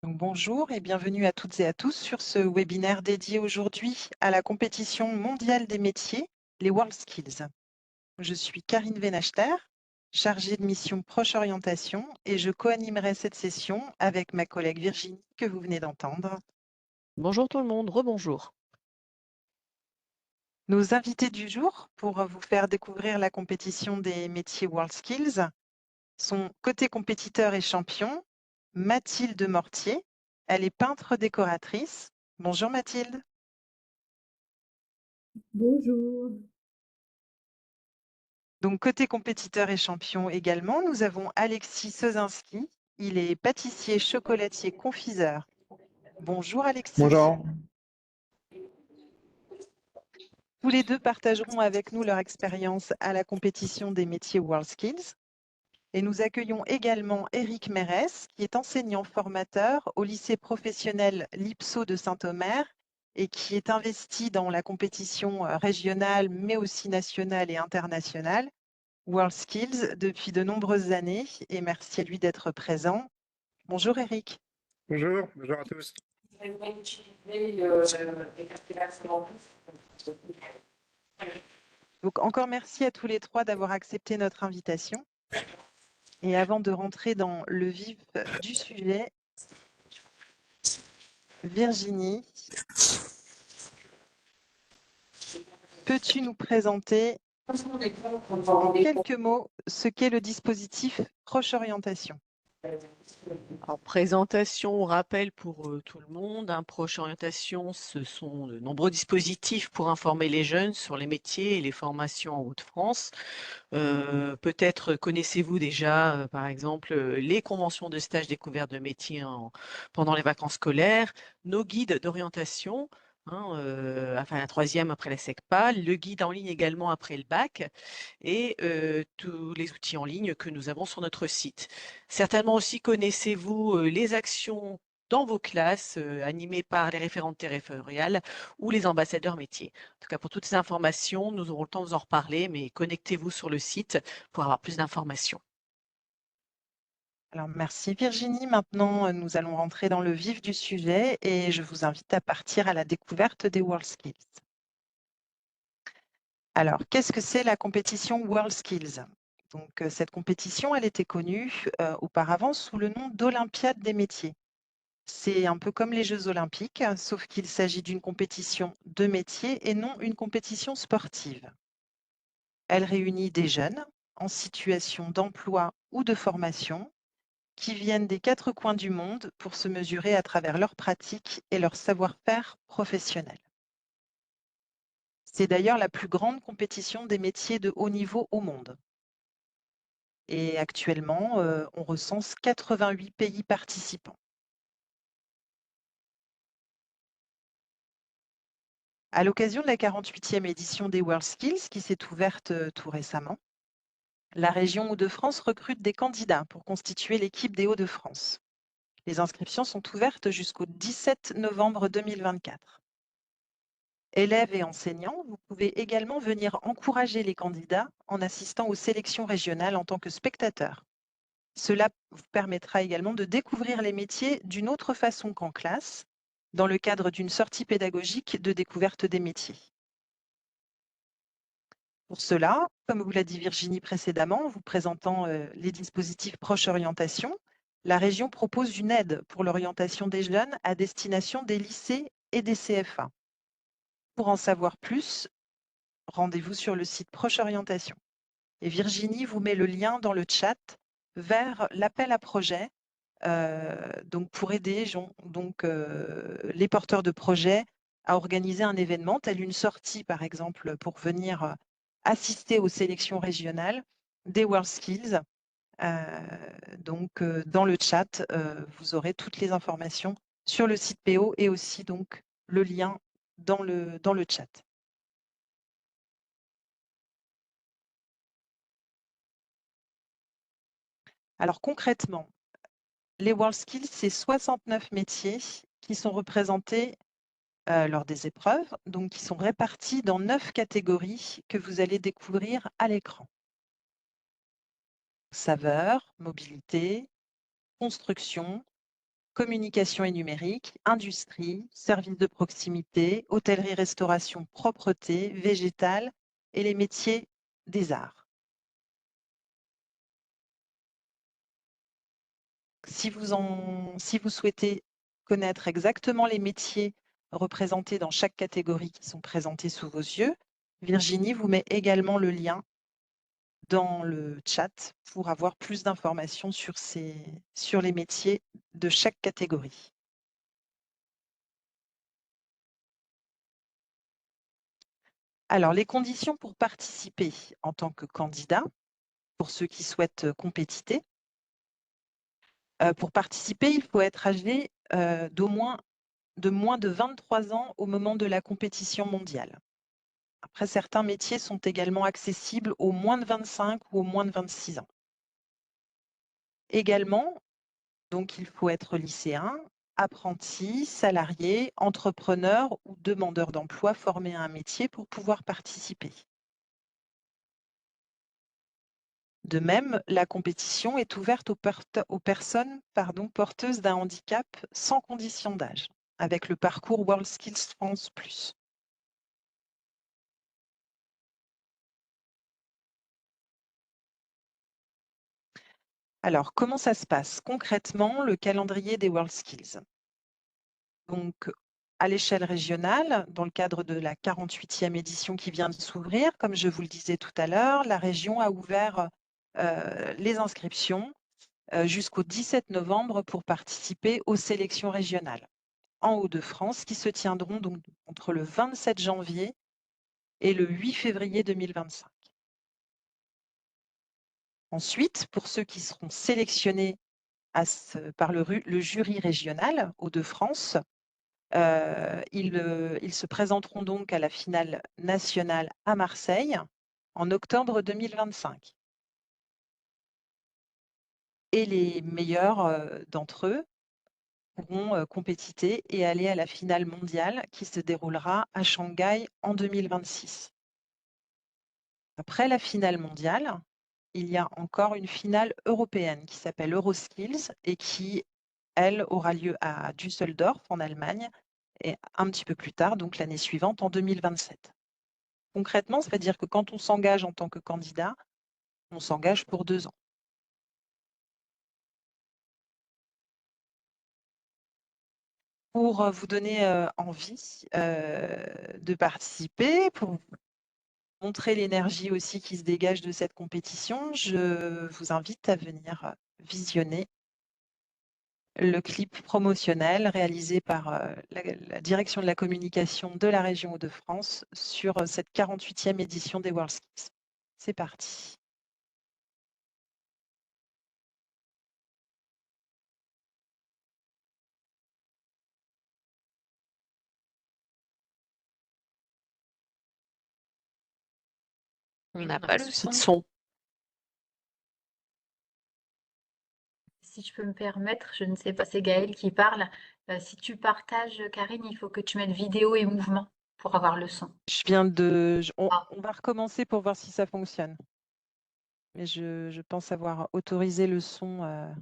Donc, bonjour et bienvenue à toutes et à tous sur ce webinaire dédié aujourd'hui à la compétition mondiale des métiers, les WorldSkills. Je suis Karine Venachter, chargée de mission Proche Orientation et je co-animerai cette session avec ma collègue Virginie que vous venez d'entendre. Bonjour tout le monde, rebonjour. Nos invités du jour pour vous faire découvrir la compétition des métiers WorldSkills sont côté compétiteur et champion, Mathilde Mortier. Elle est peintre décoratrice. Bonjour Mathilde. Bonjour. Donc, côté compétiteur et champion également, nous avons Alexis Sozinski. Il est pâtissier, chocolatier, confiseur. Bonjour Alexis. Bonjour. Tous les deux partageront avec nous leur expérience à la compétition des métiers WorldSkills. Et nous accueillons également Éric Mérès, qui est enseignant formateur au lycée professionnel Lipso de Saint-Omer et qui est investi dans la compétition régionale, mais aussi nationale et internationale. WorldSkills depuis de nombreuses années et merci à lui d'être présent. Bonjour Eric. Bonjour, bonjour à tous. Donc encore merci à tous les trois d'avoir accepté notre invitation. Et avant de rentrer dans le vif du sujet, Virginie, peux-tu nous présenter en quelques mots ce qu'est le dispositif Proche Orientation ? En présentation, rappel pour tout le monde, Proche Orientation, ce sont de nombreux dispositifs pour informer les jeunes sur les métiers et les formations en Hauts-de-France. Peut-être connaissez-vous déjà, par exemple, les conventions de stage découverte de métiers pendant les vacances scolaires, nos guides d'orientation, enfin la troisième après la SECPA, le guide en ligne également après le bac et tous les outils en ligne que nous avons sur notre site. Certainement aussi connaissez-vous les actions dans vos classes animées par les référentes territoriales ou les ambassadeurs métiers. En tout cas, pour toutes ces informations, nous aurons le temps de vous en reparler, mais connectez-vous sur le site pour avoir plus d'informations. Alors merci Virginie. Maintenant, nous allons rentrer dans le vif du sujet et je vous invite à partir à la découverte des WorldSkills. Alors, qu'est-ce que c'est la compétition WorldSkills ? Donc, cette compétition, elle était connue auparavant sous le nom d'Olympiade des métiers. C'est un peu comme les Jeux olympiques, sauf qu'il s'agit d'une compétition de métiers et non une compétition sportive. Elle réunit des jeunes en situation d'emploi ou de formation qui viennent des 4 coins du monde pour se mesurer à travers leurs pratiques et leur savoir-faire professionnel. C'est d'ailleurs la plus grande compétition des métiers de haut niveau au monde. Et actuellement, on recense 88 pays participants. À l'occasion de la 48e édition des WorldSkills, qui s'est ouverte tout récemment, la région Hauts-de-France recrute des candidats pour constituer l'équipe des Hauts-de-France. Les inscriptions sont ouvertes jusqu'au 17 novembre 2024. Élèves et enseignants, vous pouvez également venir encourager les candidats en assistant aux sélections régionales en tant que spectateur. Cela vous permettra également de découvrir les métiers d'une autre façon qu'en classe, dans le cadre d'une sortie pédagogique de découverte des métiers. Pour cela, comme vous l'a dit Virginie précédemment, en vous présentant les dispositifs Proche Orientation, la région propose une aide pour l'orientation des jeunes à destination des lycées et des CFA. Pour en savoir plus, rendez-vous sur le site Proche Orientation. Et Virginie vous met le lien dans le chat vers l'appel à projet donc pour aider les porteurs de projets à organiser un événement, tel une sortie par exemple, pour venir assister aux sélections régionales des WorldSkills. Dans le chat, vous aurez toutes les informations sur le site PO et aussi donc le lien dans le chat. Alors concrètement, les WorldSkills, c'est 69 métiers qui sont représentés lors des épreuves, donc qui sont répartis dans 9 catégories que vous allez découvrir à l'écran. Saveur, mobilité, construction, communication et numérique, industrie, services de proximité, hôtellerie-restauration, propreté, végétal et les métiers des arts. Si vous souhaitez connaître exactement les métiers représentés dans chaque catégorie qui sont présentés sous vos yeux, Virginie vous met également le lien dans le chat pour avoir plus d'informations sur les métiers de chaque catégorie. Alors, les conditions pour participer en tant que candidat, pour ceux qui souhaitent compétiter. Pour participer, il faut être âgé de moins de 23 ans au moment de la compétition mondiale. Après, certains métiers sont également accessibles aux moins de 25 ou aux moins de 26 ans. Également, donc, il faut être lycéen, apprenti, salarié, entrepreneur ou demandeur d'emploi formé à un métier pour pouvoir participer. De même, la compétition est ouverte aux personnes porteuses d'un handicap sans condition d'âge, avec le parcours WorldSkills France+. Alors, comment ça se passe concrètement, le calendrier des WorldSkills? Donc, à l'échelle régionale, dans le cadre de la 48e édition qui vient de s'ouvrir, comme je vous le disais tout à l'heure, la région a ouvert les inscriptions jusqu'au 17 novembre pour participer aux sélections régionales en Hauts-de-France qui se tiendront donc entre le 27 janvier et le 8 février 2025. Ensuite, pour ceux qui seront sélectionnés par le jury régional Hauts-de-France, ils se présenteront donc à la finale nationale à Marseille en octobre 2025. Et les meilleurs d'entre eux pourront compétiter et aller à la finale mondiale qui se déroulera à Shanghai en 2026. Après la finale mondiale, il y a encore une finale européenne qui s'appelle Euroskills et qui, elle, aura lieu à Düsseldorf en Allemagne et un petit peu plus tard, donc l'année suivante, en 2027. Concrètement, ça veut dire que quand on s'engage en tant que candidat, on s'engage pour 2 ans. Pour vous donner envie de participer, pour montrer l'énergie aussi qui se dégage de cette compétition, je vous invite à venir visionner le clip promotionnel réalisé par la direction de la communication de la région Hauts-de-France sur cette 48e édition des WorldSkills. C'est parti. On n'a a pas un le souci de son. son. Si je peux me permettre, je ne sais pas, c'est Gaël qui parle. Si tu partages, Karine, il faut que tu mettes vidéo et mouvement pour avoir le son. On va recommencer pour voir si ça fonctionne. Mais je pense avoir autorisé le son.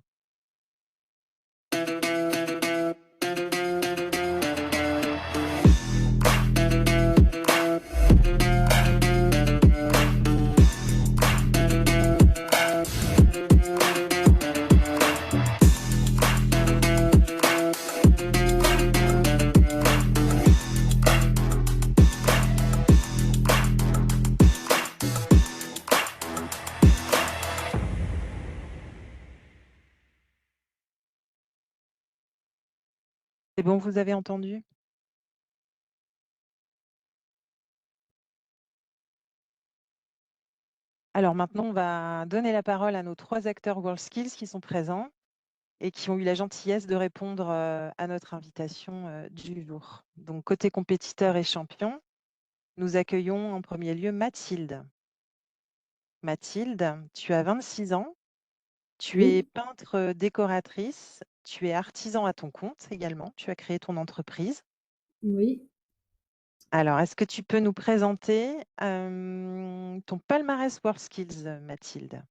C'est bon, vous avez entendu? Alors maintenant, on va donner la parole à nos 3 acteurs WorldSkills qui sont présents et qui ont eu la gentillesse de répondre à notre invitation du jour. Donc, côté compétiteur et champion, nous accueillons en premier lieu Mathilde. Mathilde, tu as 26 ans, tu es Oui, peintre décoratrice, tu es artisan à ton compte également, tu as créé ton entreprise. oui. Alors, est-ce que tu peux nous présenter ton palmarès WorldSkills, Mathilde?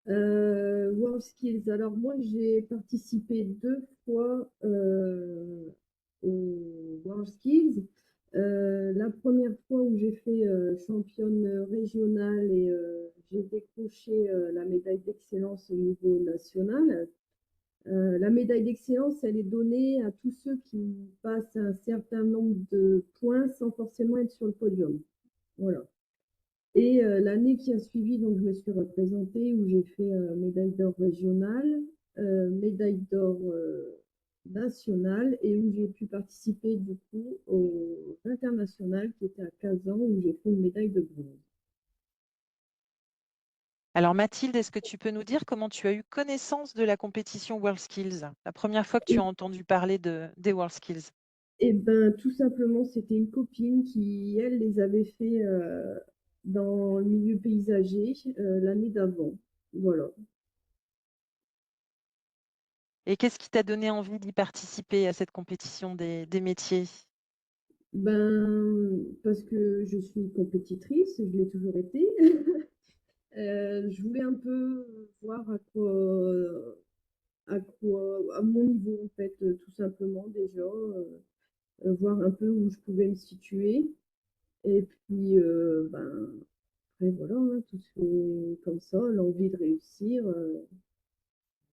WorldSkills. Alors moi, j'ai participé 2 fois aux WorldSkills. La première fois où j'ai fait championne régionale et j'ai décroché la médaille d'excellence au niveau national. La médaille d'excellence, elle est donnée à tous ceux qui passent un certain nombre de points sans forcément être sur le podium. Voilà. Et l'année qui a suivi, donc je me suis représentée où j'ai fait médaille d'or régionale, médaille d'or nationale et où j'ai pu participer du coup aux internationales qui était à 15 ans où j'ai fait une médaille de bronze. Alors Mathilde, est-ce que tu peux nous dire comment tu as eu connaissance de la compétition WorldSkills? La première fois que tu as entendu parler des WorldSkills? Et ben tout simplement, c'était une copine qui, elle, les avait fait dans le milieu paysager l'année d'avant. Voilà. Et qu'est-ce qui t'a donné envie d'y participer à cette compétition des métiers? Ben, parce que je suis compétitrice, je l'ai toujours été. Je voulais un peu voir à mon niveau en fait, tout simplement déjà, voir un peu où je pouvais me situer. Et puis, ben, après voilà, hein, tout se fait comme ça, l'envie de réussir,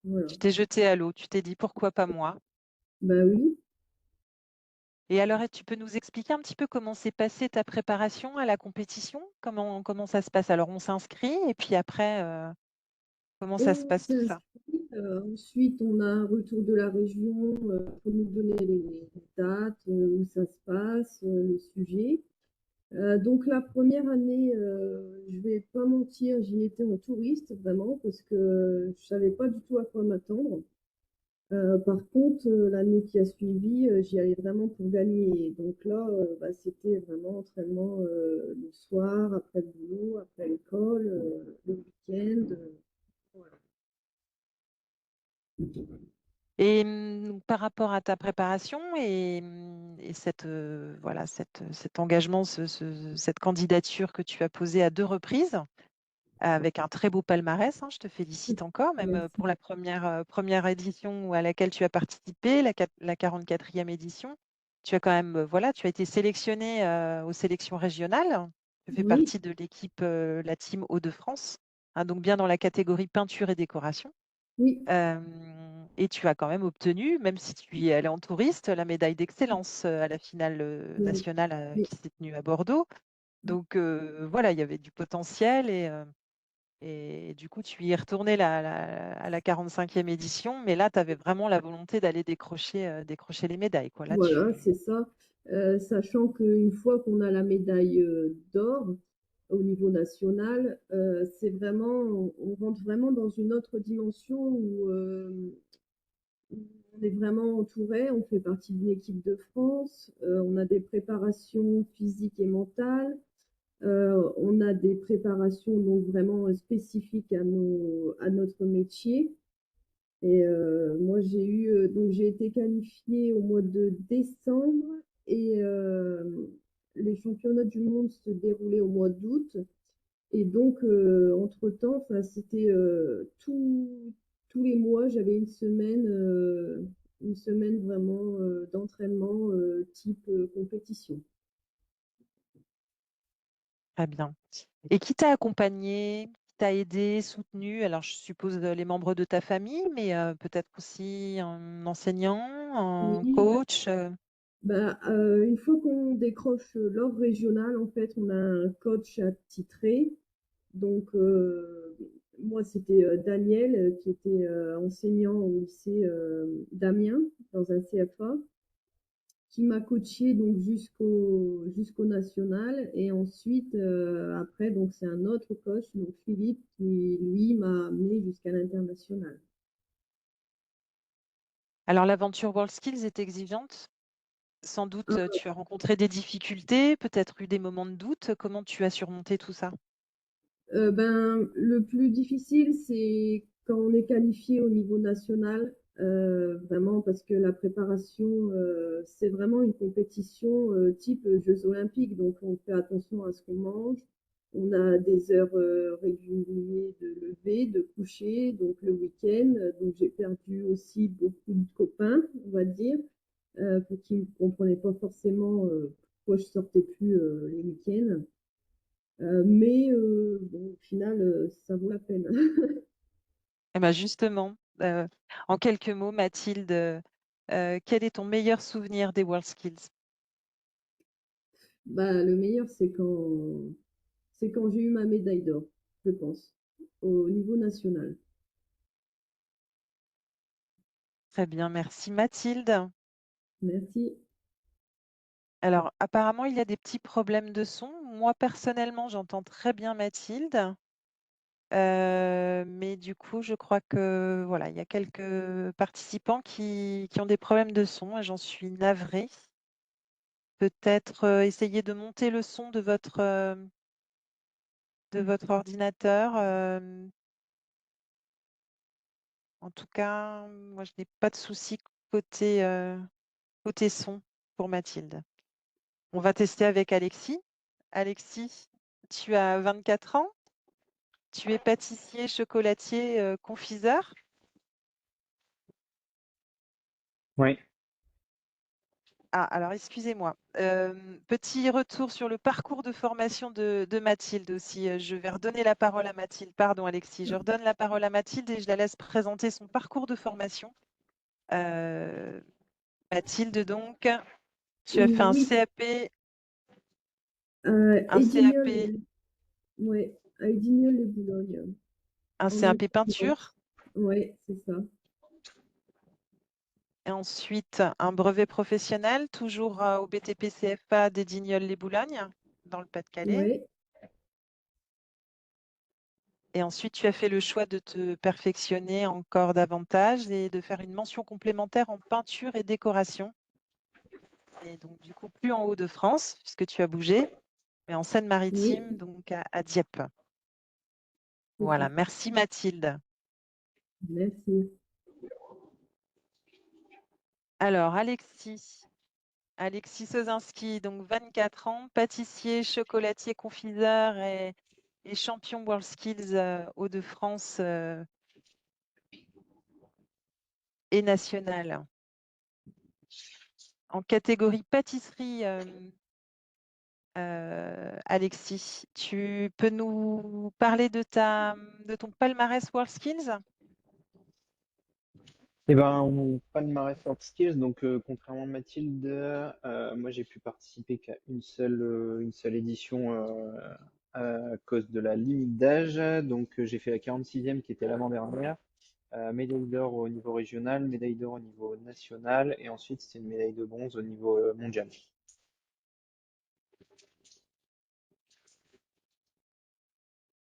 voilà. Tu t'es jeté à l'eau, tu t'es dit pourquoi pas moi? Ben oui. Et alors, tu peux nous expliquer un petit peu comment s'est passée ta préparation à la compétition? Comment ça se passe? Alors, on s'inscrit et puis après, comment ça se On passe tout ça? s'inscrit, ensuite on a un retour de la région pour nous donner les dates, où ça se passe, le sujet. Donc la première année, je vais pas mentir, j'y étais en touriste vraiment parce que je savais pas du tout à quoi m'attendre. Par contre, l'année qui a suivi, j'y allais vraiment pour gagner. Donc là, bah, c'était vraiment entraînement le soir, après le boulot, après l'école, le week-end. Voilà. Et par rapport à ta préparation et voilà, cet engagement, cette candidature que tu as posée à 2 reprises, avec un très beau palmarès, hein, je te félicite encore, même Merci. pour la première édition à laquelle tu as participé, la 44e édition. Tu as quand même, voilà, tu as été sélectionné aux sélections régionales. Tu fais Oui, partie de l'équipe, la team Hauts-de-France, hein, donc bien dans la catégorie peinture et décoration. oui, Et tu as quand même obtenu, même si tu y es allé en touriste, la médaille d'excellence à la finale oui, nationale oui. qui s'est tenue à Bordeaux. Donc voilà, il y avait du potentiel et du coup, tu y es retourné à la 45e édition, mais là, tu avais vraiment la volonté d'aller décrocher les médailles, quoi. Là, Voilà, c'est ça. Sachant qu'une fois qu'on a la médaille d'or au niveau national, c'est vraiment, on rentre vraiment dans une autre dimension où on est vraiment entouré, on fait partie d'une équipe de France, on a des préparations physiques et mentales, on a des préparations donc vraiment spécifiques à notre métier. Et moi, donc j'ai été qualifiée au mois de décembre et les championnats du monde se déroulaient au mois d'août. Et donc, entre-temps, enfin, c'était tous les mois, j'avais une semaine vraiment d'entraînement type compétition. très bien. Et qui t'a accompagné, qui t'a aidé, soutenu? Alors, je suppose les membres de ta famille, mais peut-être aussi un enseignant, un Oui, coach. bah, une fois qu'on décroche l'or régional, en fait, on a un coach attitré. Donc, moi, c'était Daniel, qui était enseignant au lycée d'Amiens, dans un CFA, qui m'a coaché donc jusqu'au national. Et ensuite, après, donc c'est un autre coach, donc Philippe, qui lui m'a amené jusqu'à l'international. Alors, l'aventure WorldSkills est exigeante. Sans doute, tu as rencontré des difficultés, peut-être eu des moments de doute. Comment tu as surmonté tout ça? Ben, le plus difficile, c'est quand on est qualifié au niveau national, vraiment parce que la préparation, c'est vraiment une compétition type Jeux olympiques, donc on fait attention à ce qu'on mange, On a des heures régulières de lever, de coucher, donc le week-end. Donc j'ai perdu aussi beaucoup de copains, on va dire, qui ne comprenaient pas forcément pourquoi je sortais plus les week-ends. Mais bon, au final, ça vaut la peine. Eh ben justement, en quelques mots, Mathilde, quel est ton meilleur souvenir des WorldSkills? Bah, le meilleur, c'est quand j'ai eu ma médaille d'or, je pense, au niveau national. Très bien, merci Mathilde. Merci. Alors, apparemment, il y a des petits problèmes de son. Moi, personnellement, j'entends très bien Mathilde. Mais du coup, je crois que voilà, il y a quelques participants qui ont des problèmes de son et j'en suis navrée. Peut-être essayer de monter le son de votre ordinateur. En tout cas, moi, je n'ai pas de souci côté son pour Mathilde. On va tester avec Alexis. Alexis, tu as 24 ans. Tu es pâtissier, chocolatier, confiseur. Oui. Ah, alors excusez-moi. Petit retour sur le parcours de formation de Mathilde aussi. Je vais redonner la parole à Mathilde. Pardon, Alexis. Je redonne la parole à Mathilde et je la laisse présenter son parcours de formation. Euh, Mathilde, donc, tu as fait Oui, un CAP, Edignol, ouais, à Edignol-les-Boulognes, un en CAP peinture Ile-de-France. Ouais, c'est ça. et ensuite un brevet professionnel, toujours au BTP CFA des Dignoles-les-Boulognes, dans le Pas-de-Calais. Ouais, Et ensuite, tu as fait le choix de te perfectionner encore davantage et de faire une mention complémentaire en peinture et décoration. Et donc, du coup, plus en Hauts-de-France, puisque tu as bougé, mais en oui, Seine-Maritime, donc à Dieppe. c'est Voilà, ça. merci Mathilde. Merci. Alors, Alexis Sozinski, donc 24 ans, pâtissier, chocolatier, confiseur et champion WorldSkills Hauts-de-France et national. En catégorie pâtisserie, Alexis, tu peux nous parler de ton palmarès WorldSkills? Eh ben, mon palmarès soft skills, donc contrairement à Mathilde, moi j'ai pu participer qu'à une seule édition à cause de la limite d'âge. Donc j'ai fait la 46e qui était l'avant-dernière. Médaille d'or au niveau régional, médaille d'or au niveau national, et ensuite c'était une médaille de bronze au niveau mondial.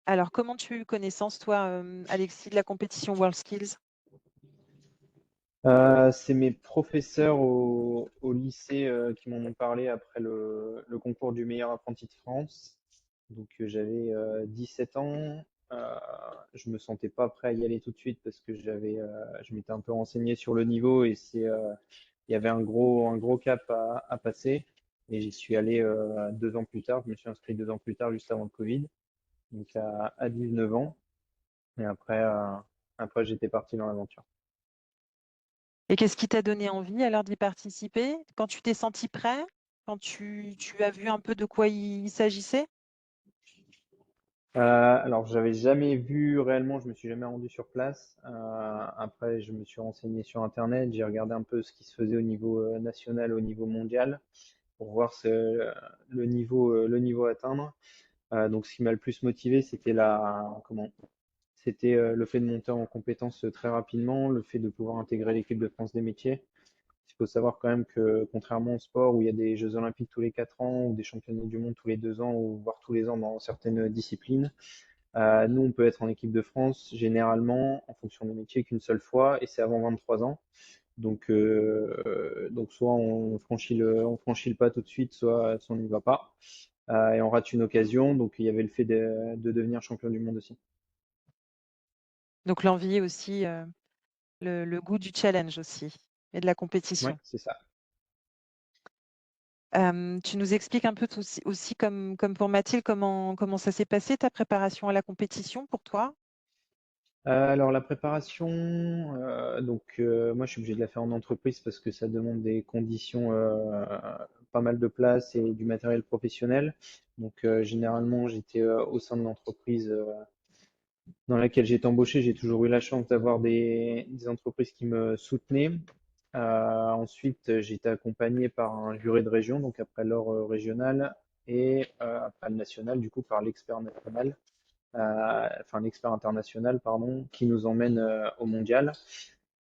Alors, comment tu as eu connaissance, toi, Alexis, de la compétition WorldSkills? C'est mes professeurs au lycée qui m'en ont parlé après le concours du meilleur apprenti de France. Donc j'avais 17 ans. Euh, je me sentais pas prêt à y aller tout de suite parce que je m'étais un peu renseigné sur le niveau et il y avait un gros cap à passer. Et j'y suis allé 2 ans plus tard. Je me suis inscrit 2 ans plus tard, juste avant le Covid, donc à 19 ans. Et après j'étais parti dans l'aventure. Et qu'est-ce qui t'a donné envie alors d'y participer? Quand tu t'es senti prêt? Quand tu as vu un peu de quoi il s'agissait? Alors, j'avais jamais vu réellement, je me suis jamais rendu sur place. Après, je me suis renseigné sur Internet, j'ai regardé un peu ce qui se faisait au niveau national, au niveau mondial, pour voir le niveau à atteindre. Donc, ce qui m'a le plus motivé, c'était le fait de monter en compétences très rapidement, le fait de pouvoir intégrer l'équipe de France des métiers. Il faut savoir quand même que contrairement au sport où il y a des Jeux Olympiques tous les 4 ans ou des championnats du monde tous les 2 ans ou voire tous les ans dans certaines disciplines, nous, on peut être en équipe de France généralement en fonction des métiers qu'une seule fois et c'est avant 23 ans. Donc soit on franchit le pas tout de suite, soit on n'y va pas. Et on rate une occasion. Donc il y avait le fait de devenir champion du monde aussi. Donc l'envie aussi, le goût du challenge aussi et de la Ouais, compétition. c'est ça. Tu nous expliques un peu aussi comme pour Mathilde, comment ça s'est passé, ta préparation à la compétition pour toi? Alors la préparation, moi je suis obligé de la faire en entreprise parce que ça demande des conditions, pas mal de place et du matériel professionnel. Donc généralement j'étais au sein de l'entreprise dans laquelle j'ai été embauché. J'ai toujours eu la chance d'avoir des entreprises qui me soutenaient. Ensuite j'ai été accompagné par un juré de région, donc après l'or régional et après le national, du coup par l'expert national enfin l'expert international, pardon, qui nous emmène au mondial.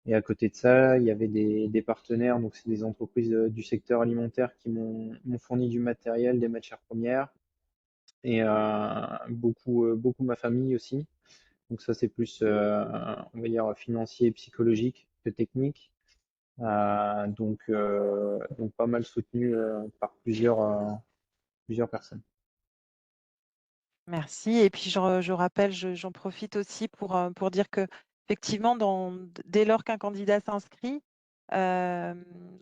Et à côté de ça, il y avait des partenaires, donc c'est des entreprises du secteur alimentaire qui m'ont fourni du matériel, des matières premières et beaucoup ma famille aussi. Donc ça c'est plus, on va dire, financier et psychologique que technique. Donc pas mal soutenu par plusieurs personnes. Merci. Et puis je rappelle, j'en profite aussi pour dire que effectivement, dès lors qu'un candidat s'inscrit euh,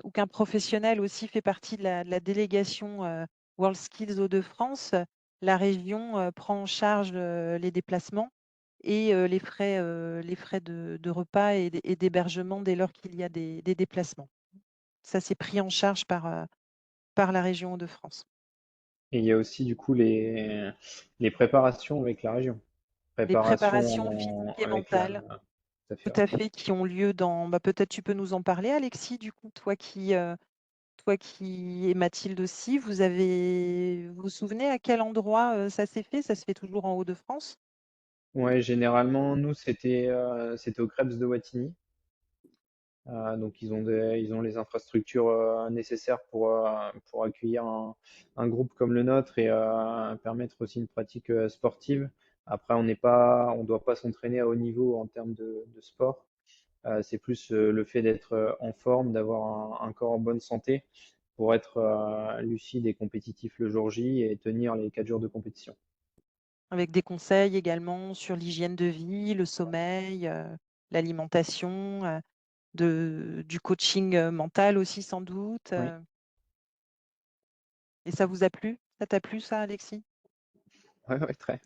ou qu'un professionnel aussi fait partie de la délégation WorldSkills Hauts-de-France, la région prend en charge les déplacements et les frais de repas et d'hébergement dès lors qu'il y a des déplacements. Ça, c'est pris en charge par la région Hauts-de-France. Et il y a aussi du coup les préparations avec la région. Les préparations physiques et Avec la. mentales. Tout à fait, Tout ouais. à fait, qui ont lieu peut-être tu peux nous en parler, Alexis, du coup, toi qui et Mathilde aussi, vous vous souvenez à quel endroit ça s'est fait? Ça se fait toujours en Hauts-de-France? Ouais, généralement, nous, c'était au Krebs de Wattignies. Donc, ils ont les infrastructures nécessaires pour accueillir un groupe comme le nôtre et permettre aussi une pratique sportive. Après, on doit pas s'entraîner à haut niveau en termes de sport. C'est plus le fait d'être en forme, d'avoir un corps en bonne santé pour être lucide et compétitif le jour J et tenir les 4 jours de compétition. Avec des conseils également sur l'hygiène de vie, le sommeil, l'alimentation, du coaching mental aussi sans doute. Oui, Et ça vous a plu? Ça t'a plu ça, Alexis? ouais, ouais, très.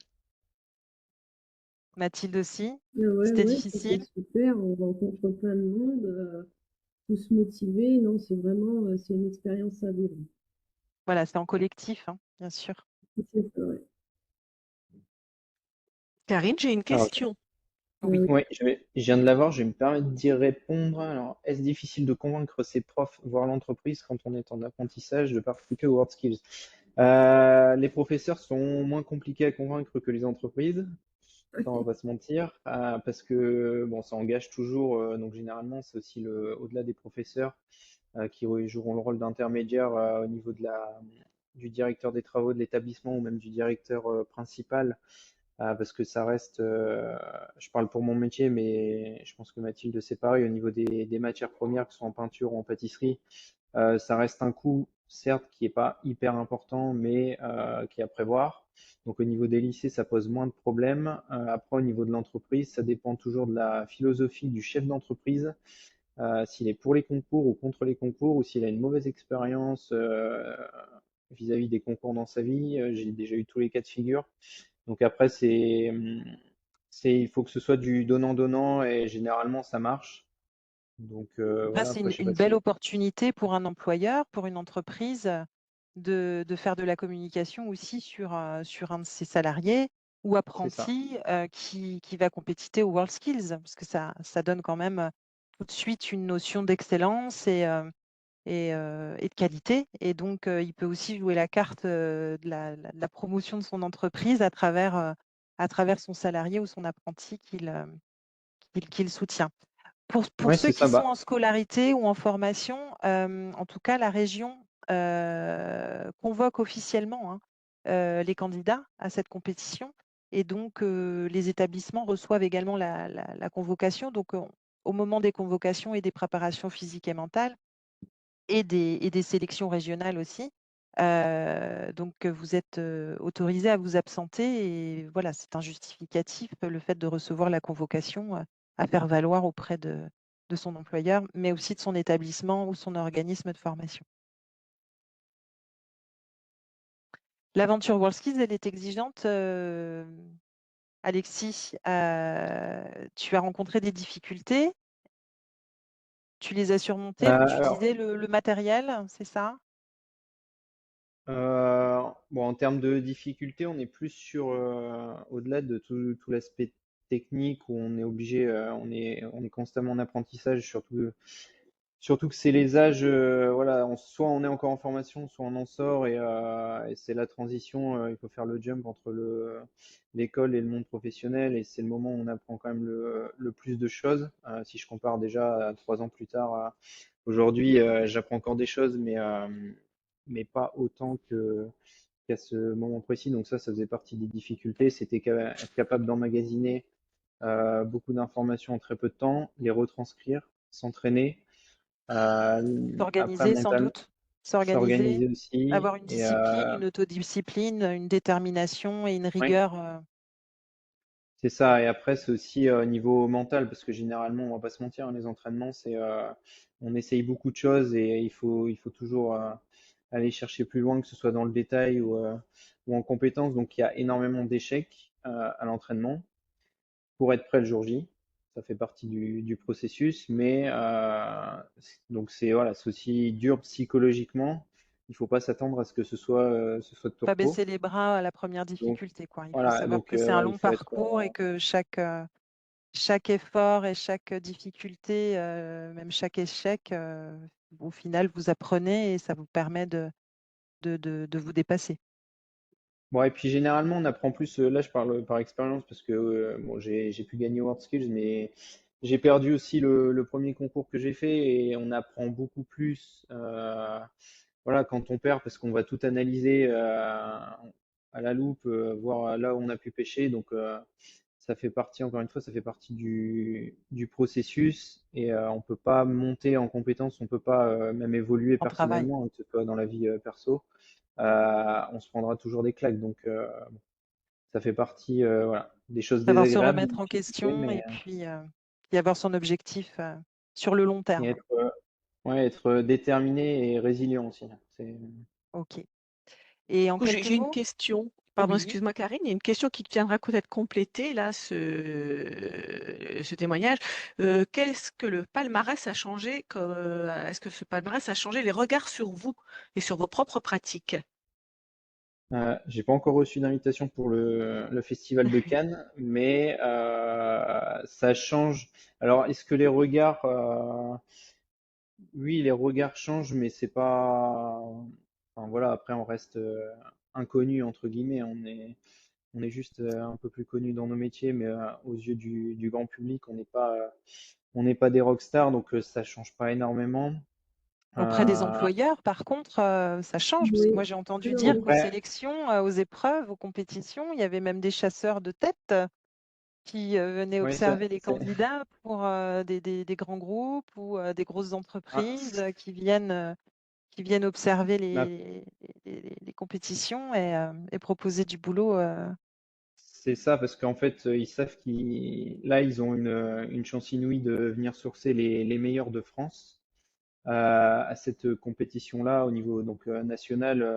Mathilde aussi? Ouais, C'était ouais, c'était difficile? super. On rencontre plein de monde, tous motivés. Non, c'est une expérience à vivre. Voilà, c'est en collectif, hein, bien sûr. C'est ça, ouais. Karine, j'ai une Alors, question. Oui. Oui. ouais, je viens de l'avoir, je vais me permettre d'y répondre. Alors, est-ce difficile de convaincre ses profs, voire l'entreprise, quand on est en apprentissage, de participer aux WorldSkills? Les professeurs sont moins compliqués à convaincre que les entreprises, ça on va pas se mentir, parce que bon, ça engage toujours. Donc généralement, c'est aussi au-delà des professeurs qui joueront le rôle d'intermédiaire au niveau du directeur des travaux de l'établissement ou même du directeur principal parce que ça reste, je parle pour mon métier, mais je pense que Mathilde c'est pareil, au niveau des matières premières, que ce soit en peinture ou en pâtisserie, ça reste un coût, certes, qui n'est pas hyper important, mais qui est à prévoir. Donc au niveau des lycées, ça pose moins de problèmes. Après, au niveau de l'entreprise, ça dépend toujours de la philosophie du chef d'entreprise, s'il est pour les concours ou contre les concours, ou s'il a une mauvaise expérience vis-à-vis des concours dans sa vie. J'ai déjà eu tous les cas de figure. Donc après, il faut que ce soit du donnant-donnant et généralement ça marche. Donc Là, voilà, c'est après je sais une pas belle si. opportunité pour un employeur, pour une entreprise, de faire de la communication aussi sur un de ses salariés ou C'est ça, apprentis qui va compétiter au WorldSkills, parce que ça donne quand même tout de suite une notion d'excellence et de qualité. Et donc, il peut aussi jouer la carte de la promotion de son entreprise à travers son salarié ou son apprenti qu'il soutient. Pour ouais, ceux c'est qui ça. sont Bah, en scolarité ou en formation, en tout cas, la région convoque officiellement les candidats à cette compétition. Et donc, les établissements reçoivent également la convocation. Donc, au moment des convocations et des préparations physiques et mentales, et des sélections régionales aussi, donc vous êtes autorisé à vous absenter. Et voilà, c'est un justificatif, le fait de recevoir la convocation à faire valoir auprès de son employeur, mais aussi de son établissement ou son organisme de formation. L'aventure WorldSkills, elle est exigeante, Alexis. Tu as rencontré des difficultés, tu les as surmontées, donc tu Alors, disais le matériel, c'est ça? bon, en termes de difficulté, on est plus sur, au-delà de tout l'aspect technique où on est obligé, on est constamment en apprentissage, surtout que c'est les âges, voilà, soit on est encore en formation, soit on en sort et c'est la transition, il faut faire le jump entre l'école et le monde professionnel et c'est le moment où on apprend quand même le plus de choses. Si je compare déjà à 3 ans plus tard, aujourd'hui, j'apprends encore des choses, mais pas autant qu'à ce moment précis. Donc ça faisait partie des difficultés. C'était être capable d'emmagasiner beaucoup d'informations en très peu de temps, les retranscrire, s'entraîner. Après, S'organiser sans mentalement, doute, s'organiser, s'organiser aussi. avoir une discipline, une autodiscipline, une détermination et une Oui, rigueur. c'est ça. Et après, c'est aussi au niveau mental, parce que généralement, on va pas se mentir, hein, les entraînements, on essaye beaucoup de choses et il faut toujours aller chercher plus loin, que ce soit dans le détail ou en compétences. Donc, il y a énormément d'échecs à l'entraînement pour être prêt le jour J. Ça fait partie du processus, mais donc voilà, c'est aussi dur psychologiquement. Il faut pas s'attendre à ce que ce soit de tout Pas repos. baisser les bras à la première Donc difficulté, quoi. Il faut voilà, savoir donc que c'est un ouais, il long faut être parcours et que chaque effort et chaque difficulté, même chaque échec, au final, vous apprenez et ça vous permet de vous dépasser. bon. Et puis généralement, on apprend plus. Là, je parle par expérience parce que bon, j'ai pu gagner World Skills, mais j'ai perdu aussi le premier concours que j'ai fait et on apprend beaucoup plus. Voilà, quand on perd, parce qu'on va tout analyser à la loupe, voir là où on a pu pêcher. Donc, ça fait partie, encore une fois, ça fait partie du processus et on peut pas monter en compétence, on peut pas même évoluer En travail, personnellement, hein, que ce soit dans la vie perso. On se prendra toujours des claques. Donc, ça fait partie, voilà, des choses savoir se désagréables, des remettre en difficultés, question mais puis avoir son objectif sur le long et terme. être déterminé et résilient aussi, hein. OK. Et en Du coup, quelques j'ai une mots? question. Pardon, Oui. excuse-moi Karine, il y a une question qui viendra peut-être compléter là ce témoignage. Qu'est-ce que le palmarès a changé est-ce que ce palmarès a changé les regards sur vous et sur vos propres pratiques? J'ai pas encore reçu d'invitation pour le festival de Cannes, mais ça change. Alors, est-ce que les regards, oui, les regards changent, mais c'est pas. Enfin, voilà, après, on reste inconnu entre guillemets. On est juste un peu plus connu dans nos métiers, mais aux yeux du grand public, on n'est pas des rockstars, donc ça change pas énormément. Auprès des Euh, employeurs, par contre, ça change, parce que Oui. moi j'ai entendu Alors, dire qu'aux Après, sélections, aux épreuves, aux compétitions, il y avait même des chasseurs de tête qui venaient oui, ça, observer les candidats pour des grands groupes ou des grosses ah, entreprises qui viennent observer bah, les compétitions et proposer du boulot. c'est ça, parce qu'en fait, ils savent là, ils ont une chance inouïe de venir sourcer les meilleurs de France à cette compétition-là au niveau donc national.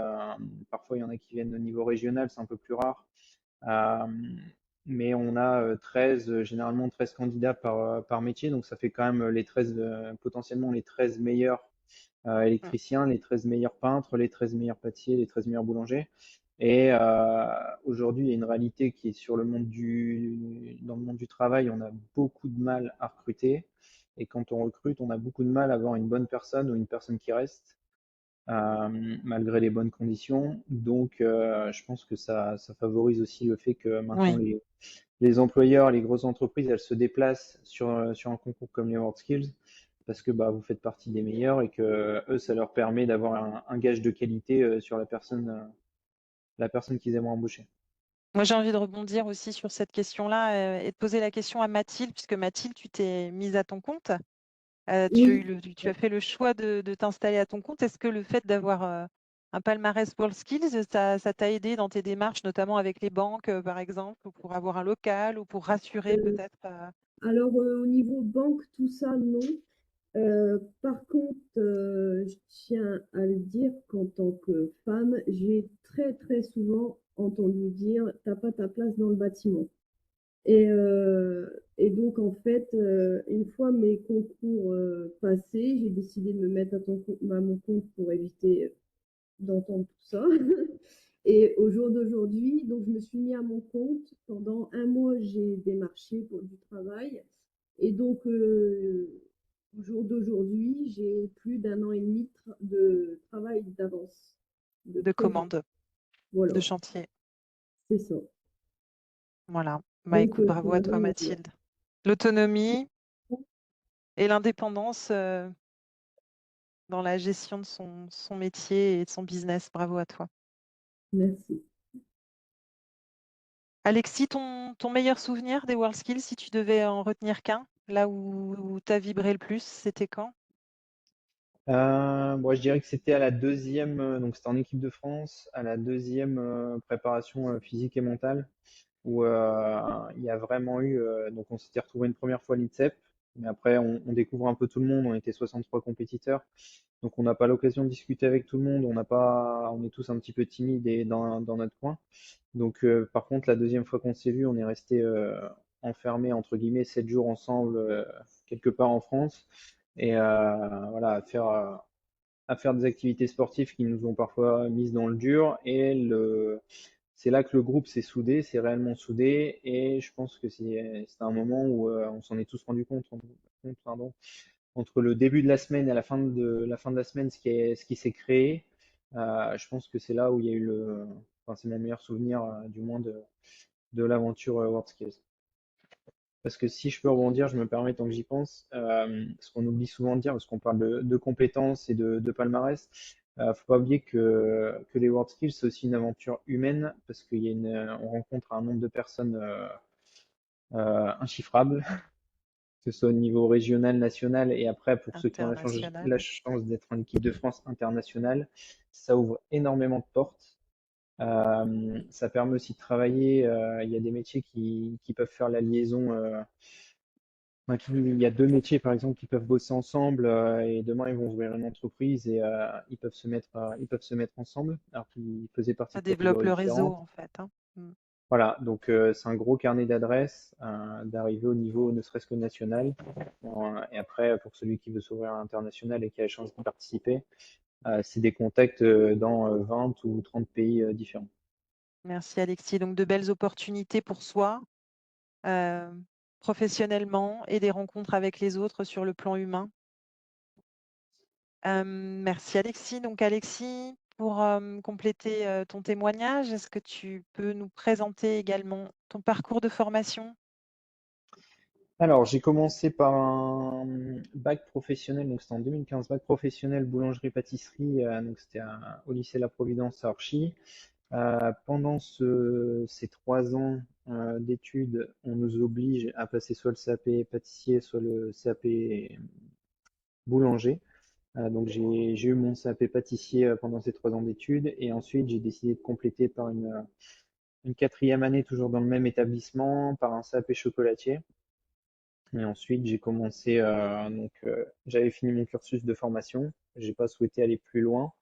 Parfois, il y en a qui viennent au niveau régional, c'est un peu plus rare. Euh, mais on a 13, généralement 13 candidats par métier, donc ça fait quand même les 13, potentiellement les 13 meilleurs Mm. électriciens, les 13 meilleurs peintres, les 13 meilleurs pâtissiers, les 13 meilleurs boulangers. Et aujourd'hui, il y a une réalité qui est dans le monde du travail, on a beaucoup de mal à recruter. Et quand on recrute, on a beaucoup de mal à avoir une bonne personne ou une personne qui reste, malgré les bonnes conditions. Donc, je pense que ça favorise aussi le fait que maintenant Oui. les employeurs, les grosses entreprises, elles se déplacent sur un concours comme les WorldSkills parce que bah, vous faites partie des meilleurs et que eux, ça leur permet d'avoir un gage de qualité sur la personne qu'ils aimeraient embaucher. Moi, j'ai envie de rebondir aussi sur cette question-là et de poser la question à Mathilde, puisque Mathilde, tu t'es mise à ton compte. oui. Tu as fait le choix de t'installer à ton compte. Est-ce que le fait d'avoir un palmarès WorldSkills, ça t'a aidé dans tes démarches, notamment avec les banques, par exemple, ou pour avoir un local, ou pour rassurer Euh, peut-être alors, au niveau banque, tout ça, non. Par contre, je tiens à le dire qu'en tant que femme, j'ai très très souvent entendu dire t'as pas ta place dans le bâtiment. Et donc en fait, une fois mes concours passés, j'ai décidé de me mettre à mon compte pour éviter d'entendre tout ça. Et au jour d'aujourd'hui, donc je me suis mis à mon compte. Pendant un mois, j'ai démarché pour du travail. Et donc, au jour d'aujourd'hui, j'ai plus d'un an et demi de travail d'avance, de de prévu. commande, Voilà, de chantier. c'est ça. Voilà. Bah Donc, écoute, bravo à toi, finalement, voilà. Mathilde. L'autonomie et l'indépendance dans la gestion de son métier et de son business. Bravo à toi. Merci. Alexis, ton meilleur souvenir des WorldSkills, si tu devais en retenir qu'un, là où tu as vibré le plus, c'était quand? Bon, je dirais que c'était à la deuxième, donc c'était en équipe de France, à la deuxième préparation physique et mentale, où il y a vraiment eu, donc on s'était retrouvé une première fois à l'INSEP, mais après on découvre un peu tout le monde, on était 63 compétiteurs, donc on n'a pas l'occasion de discuter avec tout le monde, on est tous un petit peu timides et dans notre coin. Donc par contre la deuxième fois qu'on s'est vu, on est resté enfermés entre guillemets 7 jours ensemble quelque part en France et voilà à faire des activités sportives qui nous ont parfois mises dans le dur et c'est là que le groupe s'est soudé, s'est réellement soudé et je pense que c'est un moment où on s'en est tous rendu compte, pardon, entre le début de la semaine et la fin de la semaine, ce qui s'est créé. Je pense que c'est là où il y a eu enfin, c'est mon meilleur souvenir, du moins de l'aventure WorldSkills. Parce que si je peux rebondir, je me permets tant que j'y pense, ce qu'on oublie souvent de dire, parce qu'on parle de compétences et de palmarès, faut pas oublier que les WorldSkills, c'est aussi une aventure humaine, parce on rencontre un nombre de personnes inchiffrable, que ce soit au niveau régional, national, et après, pour ceux qui ont International, la oui. chance d'être en équipe de France internationale, ça ouvre énormément de portes. Ça permet aussi de travailler. Il y a des métiers qui peuvent faire la liaison. Enfin, il y a deux métiers, par exemple, qui peuvent bosser ensemble et demain, ils vont ouvrir une entreprise et ils peuvent se mettre ensemble alors qu'ils faisaient partie Ça de développe catégories le réseau, différentes. en fait, hein. Mm. Voilà, donc c'est un gros carnet d'adresses d'arriver au niveau ne serait-ce que national. Et après, pour celui qui veut s'ouvrir à l'international et qui a la chance d'y participer, c'est des contacts dans 20 ou 30 pays différents. Merci, Alexis. Donc, de belles opportunités pour soi, euh, professionnellement, et des rencontres avec les autres sur le plan humain. Merci, Alexis. Donc, Alexis, pour compléter ton témoignage, est-ce que tu peux nous présenter également ton parcours de formation? Alors, j'ai commencé par un bac professionnel, donc c'était en 2015, bac professionnel boulangerie-pâtisserie, donc c'était au lycée La Providence à Orchy. Pendant ces 3 ans d'études, on nous oblige à passer soit le CAP pâtissier, soit le CAP boulanger. Donc j'ai eu mon CAP pâtissier pendant ces 3 ans d'études et ensuite j'ai décidé de compléter par une quatrième année toujours dans le même établissement par un CAP chocolatier. Et ensuite j'ai commencé j'avais fini mon cursus de formation. J'ai pas souhaité aller plus loin.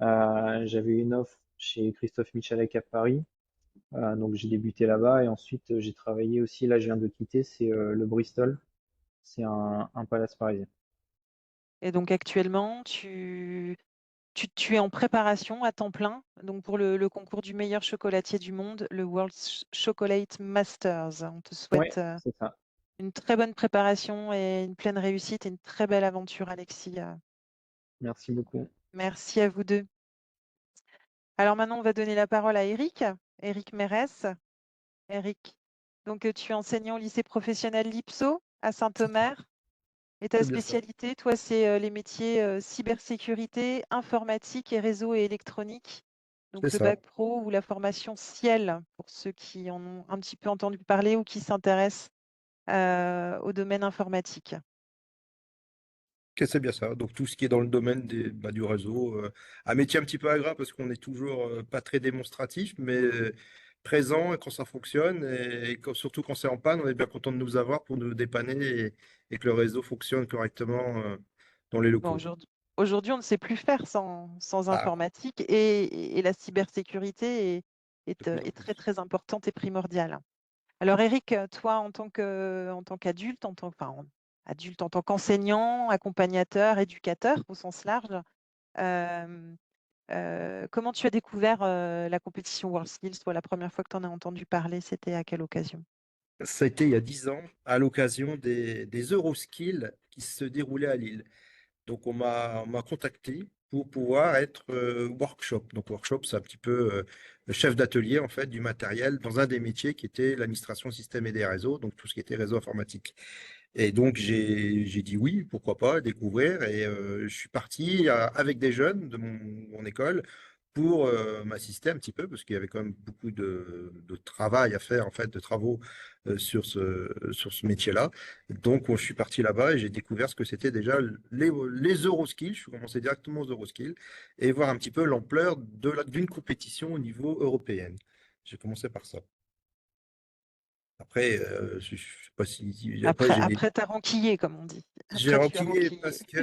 J'avais une offre chez Christophe Michalak à Paris. Donc j'ai débuté là-bas et ensuite j'ai travaillé aussi, là je viens de quitter, c'est le Bristol, c'est un palace parisien. Et donc, actuellement, tu es en préparation à temps plein donc pour le concours du meilleur chocolatier du monde, le World Chocolate Masters. On te Ouais, souhaite c'est ça. une très bonne préparation et une pleine réussite et une très belle aventure, Alexis. Merci beaucoup. Merci à vous deux. Alors maintenant, on va donner la parole à Eric Mérès. Eric, donc tu es enseignant au lycée professionnel Lipso à Saint-Omer. Et ta C'est bien ça. spécialité, toi, c'est les métiers cybersécurité, informatique et réseau et électronique. C'est Donc le ça. bac pro ou la formation Ciel, pour ceux qui en ont un petit peu entendu parler ou qui s'intéressent au domaine informatique. Ok, c'est bien ça. Donc tout ce qui est dans le domaine du réseau, un métier un petit peu ingrat parce qu'on est toujours pas très démonstratif, mais présent et quand ça fonctionne et surtout quand c'est en panne, on est bien content de nous avoir pour nous dépanner et que le réseau fonctionne correctement dans les Bon, locaux. aujourd'hui, on ne sait plus faire sans Ah, informatique et la cybersécurité de plus en est très, plus. très importante et primordiale. Alors, Eric, toi, en tant qu'adulte, adulte, en tant qu'enseignant, accompagnateur, éducateur au sens large, euh, comment tu as découvert la compétition WorldSkills? Toi, la première fois que tu en as entendu parler, c'était à quelle occasion? Ça a été il y a 10 ans, à l'occasion des Euroskills qui se déroulaient à Lille. Donc, on m'a contacté pour pouvoir être workshop. Donc, workshop, c'est un petit peu le chef d'atelier, en fait, du matériel dans un des métiers qui était l'administration système et des réseaux, donc tout ce qui était réseau informatique. Et donc, j'ai dit oui, pourquoi pas, découvrir. Et je suis parti avec des jeunes de mon école pour m'assister un petit peu, parce qu'il y avait quand même beaucoup de travail à faire, en fait, de travaux sur ce métier-là. Donc, je suis parti là-bas et j'ai découvert ce que c'était déjà les Euroskills. Je suis commencé directement aux Euroskills et voir un petit peu l'ampleur d'une compétition au niveau européen. J'ai commencé par ça. Après, je sais pas après, Après, tu as renquillé, comme on dit. j'ai Après, tu as reculé renquillé. parce que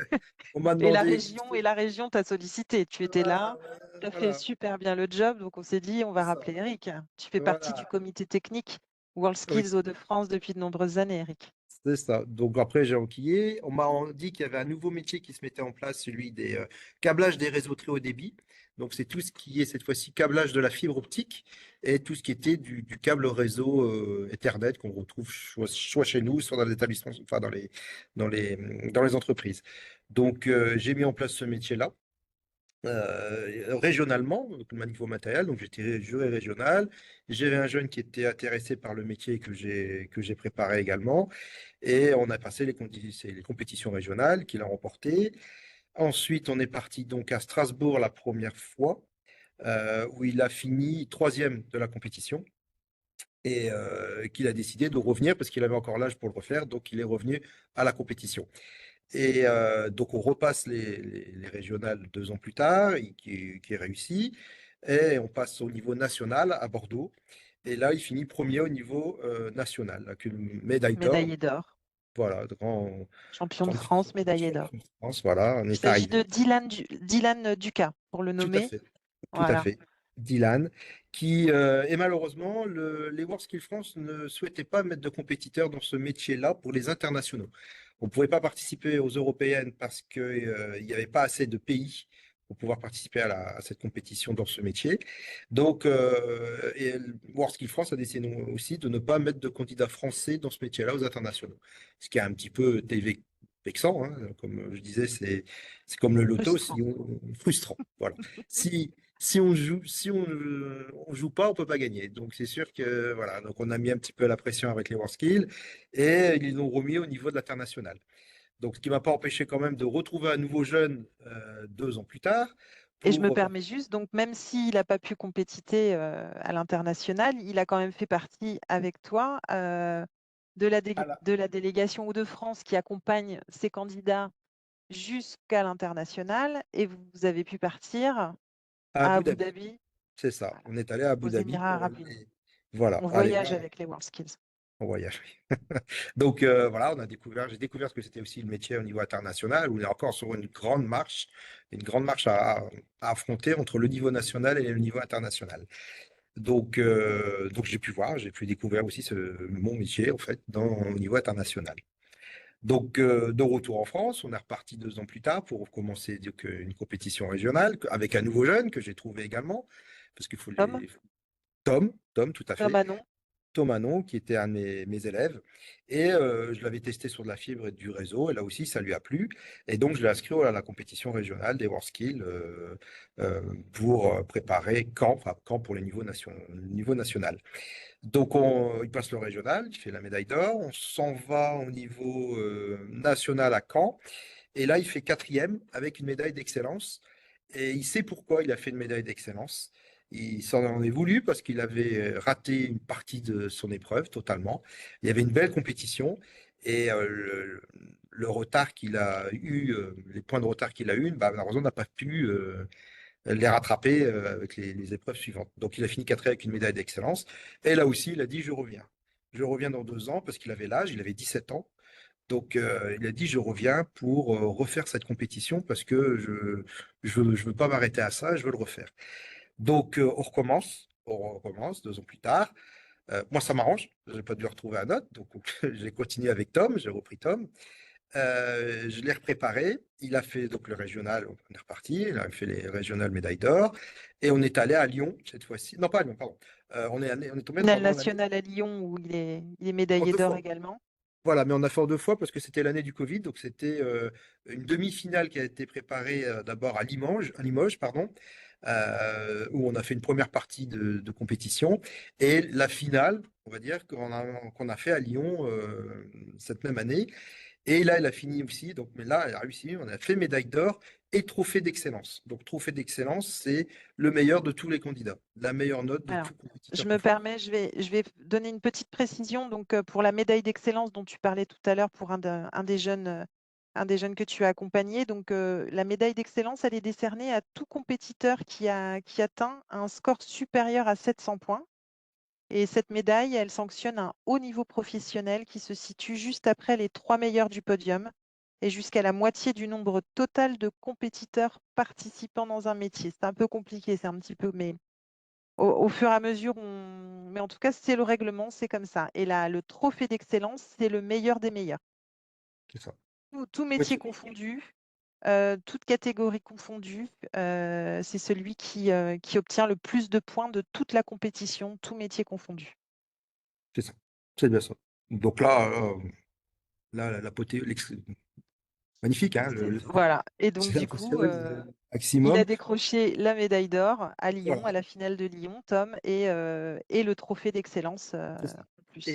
on m'a demandé. Et la région t'a sollicité. Tu étais là, tu as fait Voilà, super bien le job, donc on s'est dit, on va c'est ça. rappeler Eric. Tu fais partie du Voilà. comité technique Oui, WorldSkills Hauts-de-France depuis de nombreuses années, Eric. c'est ça. Donc après, j'ai enquillé. On m'a dit qu'il y avait un nouveau métier qui se mettait en place, celui des câblages des réseaux très haut débit. Donc c'est tout ce qui est cette fois-ci câblage de la fibre optique et tout ce qui était du câble réseau Ethernet qu'on retrouve soit chez nous, soit dans les établissements, enfin dans les, dans les entreprises. Donc j'ai mis en place ce métier-là. Régionalement, donc ma niveau matériel, donc j'étais juré régional. J'avais un jeune qui était intéressé par le métier que j'ai préparé également. Et on a passé les compétitions régionales qu'il a remportées. Ensuite, on est parti donc à Strasbourg la première fois, où il a fini troisième de la compétition et qu'il a décidé de revenir parce qu'il avait encore l'âge pour le refaire. Donc, il est revenu à la compétition. Et donc, on repasse les régionales 2 ans plus tard, qui est réussi. Et on passe au niveau national à Bordeaux. Et là, il finit premier au niveau national, avec une médaille d'or. Médaillé d'or. Voilà, grand Champion de champion France, médaillé d'or. de France. Voilà, on Il est s'agit de arrivé. Dylan Ducas, pour le Tout à nommer. fait, tout à Voilà. fait. Dylan, qui et malheureusement, les WorldSkills France ne souhaitaient pas mettre de compétiteurs dans ce métier-là pour les internationaux. On ne pouvait pas participer aux européennes parce que, il n'y avait pas assez de pays pour pouvoir participer à cette compétition dans ce métier. Donc, WorldSkills France a décidé aussi de ne pas mettre de candidats français dans ce métier-là aux internationaux. Ce qui est un petit peu vexant, hein. Comme je disais, c'est comme le loto, Frustrant. frustrant. Voilà. Si on joue, on joue pas, on peut pas gagner. Donc c'est sûr que voilà. Donc on a mis un petit peu la pression avec les WorldSkills et ils l'ont remis au niveau de l'international. Donc ce qui m'a pas empêché quand même de retrouver un nouveau jeune 2 ans plus tard Et je pour me repartir. permets juste, donc même s'il n'a pas pu compétiter à l'international, il a quand même fait partie avec toi de la délégation Hauts-de-France qui accompagne ses candidats jusqu'à l'international et vous avez pu partir À à Abu Abu Dhabi. Dhabi, C'est ça. voilà, On est allé à aux Abu Dhabi Émirats pour arabes unis. aller, voilà, On aller voyage voir avec les WorldSkills. en voyage. Donc voilà, j'ai découvert ce que c'était aussi le métier au niveau international, où on est encore sur une grande marche à affronter entre le niveau national et le niveau international. Donc j'ai pu découvrir aussi mon métier en fait au niveau international. Donc de retour en France, on est reparti 2 ans plus tard pour commencer donc, une compétition régionale avec un nouveau jeune que j'ai trouvé également, parce qu'il faut Tom, Tom, tout à Tom fait. Anon, Thomanon, qui était un de mes élèves. Et je l'avais testé sur de la fibre et du réseau, et là aussi, ça lui a plu. Et donc, je l'ai inscrit à la compétition régionale des WorldSkills pour préparer Caen, enfin Caen pour le niveau national. Donc, il passe le régional, il fait la médaille d'or, on s'en va au niveau national à Caen, et là, il fait quatrième avec une médaille d'excellence. Et il sait pourquoi il a fait une médaille d'excellence. Il s'en est voulu parce qu'il avait raté une partie de son épreuve totalement. Il y avait une belle compétition et le retard qu'il a eu, les points de retard qu'il a eu, bah, malheureusement, on n'a pas pu les rattraper avec les épreuves suivantes. Donc, il a fini quatrième avec une médaille d'excellence. Et là aussi, il a dit, je reviens. Je reviens dans 2 ans parce qu'il avait l'âge, il avait 17 ans. Donc, il a dit, je reviens pour refaire cette compétition parce que je veux pas m'arrêter à ça, je veux le refaire. Donc, on recommence 2 ans plus tard. Moi, ça m'arrange, j'ai pas dû retrouver un autre, donc j'ai continué avec Tom, j'ai repris Tom. Je l'ai repréparé. Il a fait donc le régional, on est reparti. Il a fait les régionales médailles d'or. Et on est allé à Lyon cette fois-ci. Non, pas à Lyon, pardon. On est tombé Finale pendant l'année. nationale à Lyon où il est En médaillé 2 d'or fois. également. Voilà, mais on a fait en 2 fois parce que c'était l'année du Covid. Donc c'était une demi-finale qui a été préparée d'abord à Limoges, pardon, où on a fait une première partie de compétition. Et la finale, on va dire, qu'on a fait à Lyon cette même année. Et là, elle a fini aussi. Donc, mais là, elle a réussi. On a fait médaille d'or et trophée d'excellence. Donc, trophée d'excellence, c'est le meilleur de tous les candidats, la meilleure note de Alors, tout je compétiteur me confondu. permets, je vais donner une petite précision. Donc, pour la médaille d'excellence dont tu parlais tout à l'heure pour un des jeunes que tu as accompagné, donc la médaille d'excellence, elle est décernée à tout compétiteur qui atteint un score supérieur à 700 points. Et cette médaille, elle sanctionne un haut niveau professionnel qui se situe juste après les 3 meilleurs du podium et jusqu'à la moitié du nombre total de compétiteurs participant dans un métier. C'est un peu compliqué, c'est un petit peu, mais au fur et à mesure, mais en tout cas, c'est le règlement, c'est comme ça. Et là, le trophée d'excellence, c'est le meilleur des meilleurs. C'est ça. Tout Oui, métier confondu, toute catégorie confondue, c'est celui qui obtient le plus de points de toute la compétition, tout métier confondu. c'est ça. C'est bien ça. Donc là, magnifique, hein, Voilà. Et donc, c'est du coup, impressionnant, il a maximum. décroché la médaille d'or à Lyon, Voilà, à la finale de Lyon, Tom, et le trophée d'excellence c'est ça. en plus.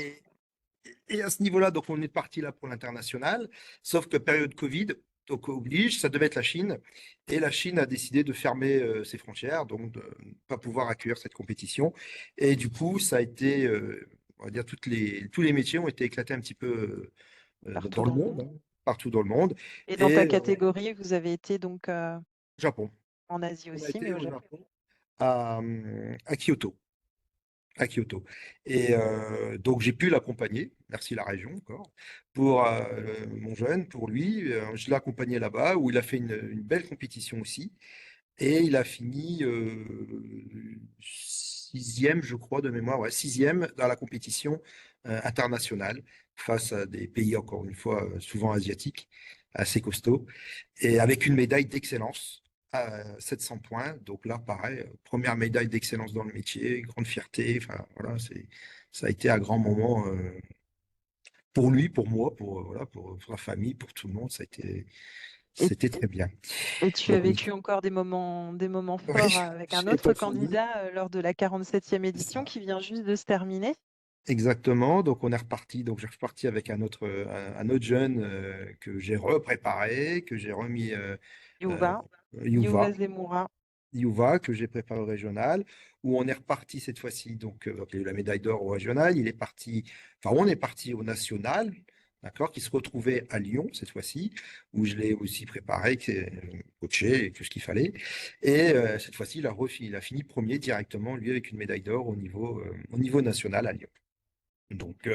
Et à ce niveau-là, donc on est parti là pour l'international, sauf que période Covid, donc oblige, ça devait être la Chine, et la Chine a décidé de fermer ses frontières, donc de ne pas pouvoir accueillir cette compétition. Et du coup, ça a été, on va dire, tous les métiers ont été éclatés un petit peu Partout dans le dans le monde, monde. hein, partout dans le monde. Et dans ta Et catégorie, vous avez été donc Japon, en Asie on a aussi, mais été au au Japon. Japon, à Kyoto. À Kyoto. Et donc j'ai pu l'accompagner, merci la région encore, pour mon jeune, pour lui. Je l'ai accompagné là-bas où il a fait une belle compétition aussi. Et il a fini 6e, je crois, de mémoire, ouais, 6e dans la compétition internationale face à des pays, encore une fois, souvent asiatiques, assez costauds, et avec une médaille d'excellence à 700 points. Donc là, pareil, première médaille d'excellence dans le métier, grande fierté. Enfin, voilà, ça a été un grand moment pour lui, pour moi, voilà, pour la famille, pour tout le monde. Et, C'était très bien. et tu as Donc, vécu encore des moments forts oui, avec un j'ai autre pas fini. candidat lors de la 47e C'est édition ça. qui vient juste de se terminer. Exactement. Donc on est reparti. Donc j'ai reparti avec un autre jeune que j'ai repréparé, que j'ai remis euh, Yuva, Yuva Yuva, Zemmoura. Yuva, que j'ai préparé au régional, où on est reparti cette fois-ci. Donc il a eu la médaille d'or au régional. Il est parti. Enfin, on est parti au national. D'accord, qui se retrouvait à Lyon cette fois-ci, où je l'ai aussi préparé, coaché, et tout ce qu'il fallait. Et cette fois-ci, il a fini premier directement, lui, avec une médaille d'or au niveau national à Lyon. Donc,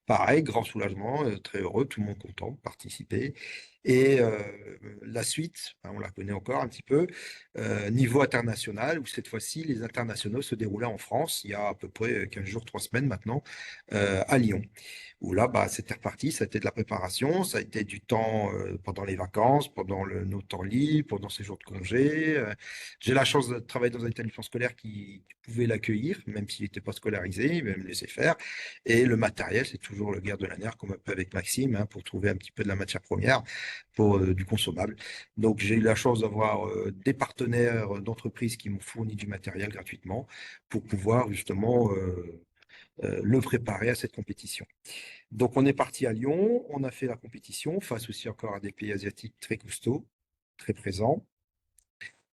pareil, grand soulagement, très heureux, tout le monde content de participer. Et la suite, ben, on la connaît encore un petit peu, niveau international, où cette fois-ci, les internationaux se déroulaient en France, il y a à peu près 15 jours, 3 semaines maintenant, à Lyon où là, bah, c'était reparti, ça a été de la préparation, ça a été du temps pendant les vacances, pendant nos temps libres, pendant ces jours de congé. J'ai la chance de travailler dans un établissement scolaire qui pouvait l'accueillir, même s'il n'était pas scolarisé, il me laisser faire. Et le matériel, c'est toujours le guerre de la nerf, comme un peu avec Maxime, hein, pour trouver un petit peu de la matière première pour du consommable. Donc, j'ai eu la chance d'avoir des partenaires d'entreprises qui m'ont fourni du matériel gratuitement pour pouvoir justement le préparer à cette compétition. Donc, on est parti à Lyon, on a fait la compétition face aussi encore à des pays asiatiques très costauds, très présents.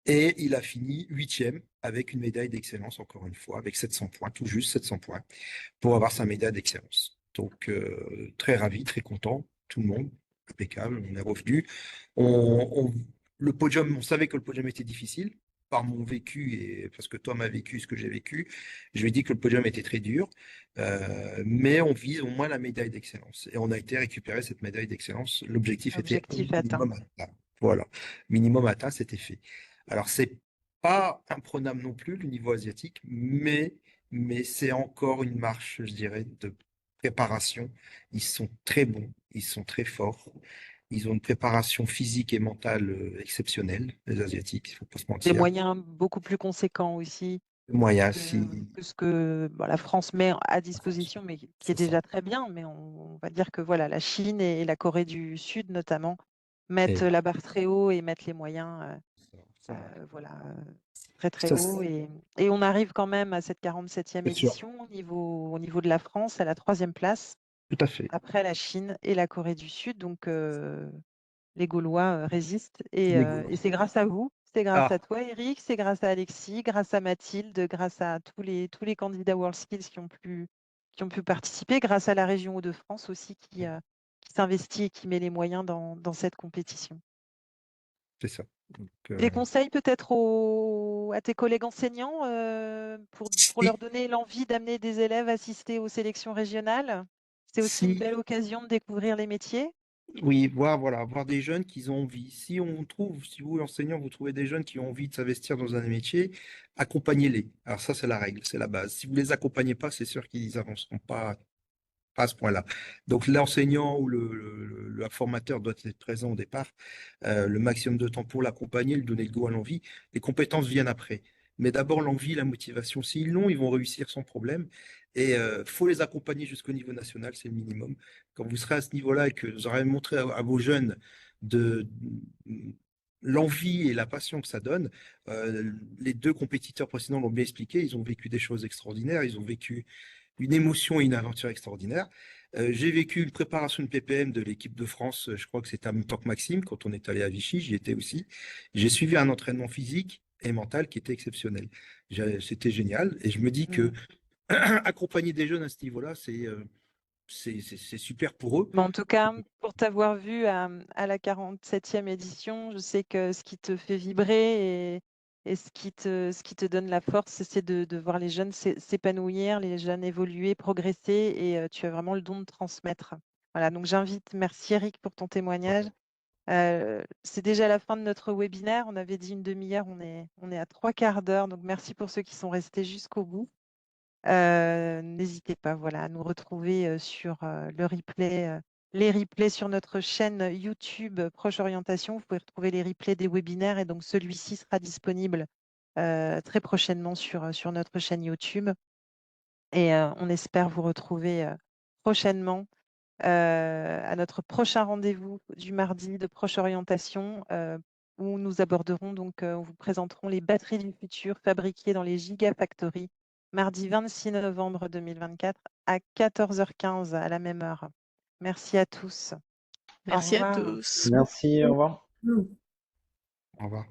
Et il a fini 8e avec une médaille d'excellence, encore une fois, avec 700 points, tout juste 700 points, pour avoir sa médaille d'excellence. Donc, très ravi, très content, tout le monde, impeccable, on est revenu. On, on- le podium, on savait que le podium était difficile, par mon vécu et parce que Tom a vécu ce que j'ai vécu, je lui ai dit que le podium était très dur, mais on vise au moins la médaille d'excellence. Et on a été récupérer cette médaille d'excellence. L'objectif était Objectif atteint. minimum atteint. Voilà, minimum atteint, c'était fait. Alors, c'est pas imprenable non plus, le niveau asiatique, mais c'est encore une marche, je dirais, de préparation. Ils sont très bons, ils sont très forts. Ils ont une préparation physique et mentale exceptionnelle, les Asiatiques, il ne faut pas se Des mentir. moyens beaucoup plus conséquents aussi Moyen, que ce que la France met à disposition, mais qui est c'est ça. déjà très bien. Mais on va dire que voilà, la Chine et la Corée du Sud notamment mettent Et la barre très haut et mettent les moyens ça, voilà, très très ça, haut. Et on arrive quand même à cette 47e c'est sûr, édition au niveau de la France, à la 3e place, tout à fait. après la Chine et la Corée du Sud. Donc les Gaulois résistent Les et Gaulois. c'est grâce à vous, c'est grâce à Ah, toi Eric, c'est grâce à Alexis, grâce à Mathilde, grâce à tous les candidats WorldSkills qui ont pu participer, grâce à la région Hauts-de-France aussi qui s'investit et qui met les moyens dans cette compétition. c'est ça. Donc, Des conseils peut-être à tes collègues enseignants pour si, leur donner l'envie d'amener des élèves assister aux sélections régionales? C'est aussi une si, belle occasion de découvrir les métiers. oui, voir des jeunes qui ont envie. Si on trouve, si vous, enseignants, vous trouvez des jeunes qui ont envie de s'investir dans un métier, accompagnez-les. Alors ça, c'est la règle, c'est la base. Si vous les accompagnez pas, c'est sûr qu'ils avanceront pas à ce point-là. Donc l'enseignant ou le formateur doit être présent au départ, le maximum de temps pour l'accompagner, lui donner le goût à l'envie. Les compétences viennent après. Mais d'abord l'envie, la motivation. S'ils l'ont, ils vont réussir sans problème. Et faut les accompagner jusqu'au niveau national, c'est le minimum. Quand vous serez à ce niveau-là et que vous aurez montré à vos jeunes de l'envie et la passion que ça donne, les deux compétiteurs précédents l'ont bien expliqué, ils ont vécu des choses extraordinaires, ils ont vécu une émotion et une aventure extraordinaire. J'ai vécu une préparation de PPM de l'équipe de France, je crois que c'était en même temps que Maxime, quand on est allé à Vichy, j'y étais aussi. J'ai suivi un entraînement physique et mental qui était exceptionnel. C'était génial et je me dis que accompagner des jeunes à ce niveau-là, c'est super pour eux. Mais en tout cas, pour t'avoir vu à la 47e édition, je sais que ce qui te fait vibrer et ce qui te donne la force, c'est de voir les jeunes s'épanouir, les jeunes évoluer, progresser et tu as vraiment le don de transmettre. Voilà, donc merci Eric pour ton témoignage. C'est déjà la fin de notre webinaire. On avait dit une demi-heure, on est à 3/4 d'heure. Donc merci pour ceux qui sont restés jusqu'au bout. N'hésitez pas voilà, à nous retrouver sur le replay, les replays sur notre chaîne YouTube Proche Orientation. Vous pouvez retrouver les replays des webinaires et donc celui-ci sera disponible très prochainement sur notre chaîne YouTube. Et on espère vous retrouver prochainement à notre prochain rendez-vous du mardi de Proche Orientation où nous aborderons on vous présenterons les batteries du futur fabriquées dans les Gigafactories mardi 26 novembre 2024 à 14h15 à la même heure. Merci à tous. Au Merci à revoir. tous. Merci, au revoir. Non. Au revoir.